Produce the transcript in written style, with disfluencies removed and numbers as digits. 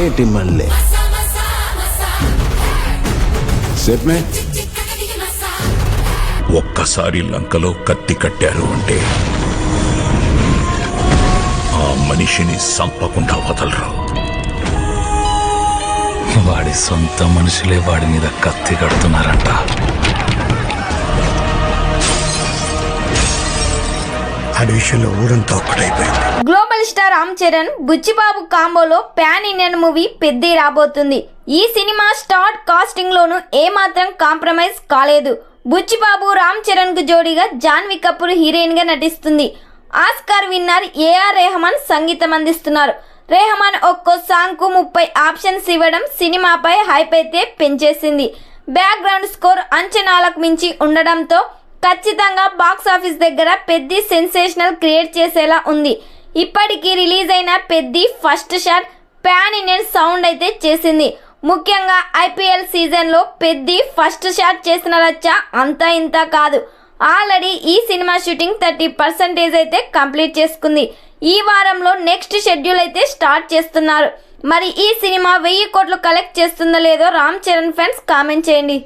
ఏటి మళ్ళీ సేపే ఒక్కసారి లంకలో కత్తి కట్టారు అంటే ఆ మనిషిని సంపకుండా వదలరు. వాడి సొంత మనుషులే వాడి మీద కత్తి కడుతున్నారంట. ఆడి విషయంలో ఊరంతా ఒక్కటైపోయింది. గ్లోబల్ స్టార్ రామ్ చరణ్ బుచ్చిబాబు కాంబోలో పాన్ ఇండియన్ మూవీ పెద్ది రాబోతుంది. ఈ సినిమా స్టార్ కాస్టింగ్ లోను ఏమాత్రం కాంప్రమైజ్ కాలేదు. బుచ్చిబాబు రామ్ చరణ్ కు జోడీగా జాన్వీ కపూర్ హీరోయిన్ గా నటిస్తుంది. ఆస్కార్ విన్నర్ ఏఆర్ రెహమాన్ సంగీతం అందిస్తున్నారు. రెహమాన్ ఒక్కో సాంగ్ కు 30 ఆప్షన్స్ ఇవ్వడం సినిమాపై హైప్ అయితే పెంచేసింది. బ్యాక్గ్రౌండ్ స్కోర్ అంచనాలకు మించి ఉండడంతో ఖచ్చితంగా బాక్సాఫీస్ దగ్గర పెద్ది సెన్సేషనల్ క్రియేట్ చేసేలా ఉంది. ఇప్పటికీ రిలీజ్ అయిన Peddi first shot pan Indian sound అయితే చేసింది. ముఖ్యంగా ఐపీఎల్ సీజన్లో పెద్ది ఫస్ట్ షాట్ చేసిన రచ్చ అంతా ఇంత కాదు. ఆల్రెడీ ఈ సినిమా షూటింగ్ 30% అయితే కంప్లీట్ చేసుకుంది. ఈ వారంలో నెక్స్ట్ షెడ్యూల్ అయితే స్టార్ట్ చేస్తున్నారు. మరి ఈ సినిమా 1000 కోట్లు కలెక్ట్ చేస్తుందో లేదో రామ్ చరణ్ ఫ్యాన్స్ కామెంట్ చేయండి.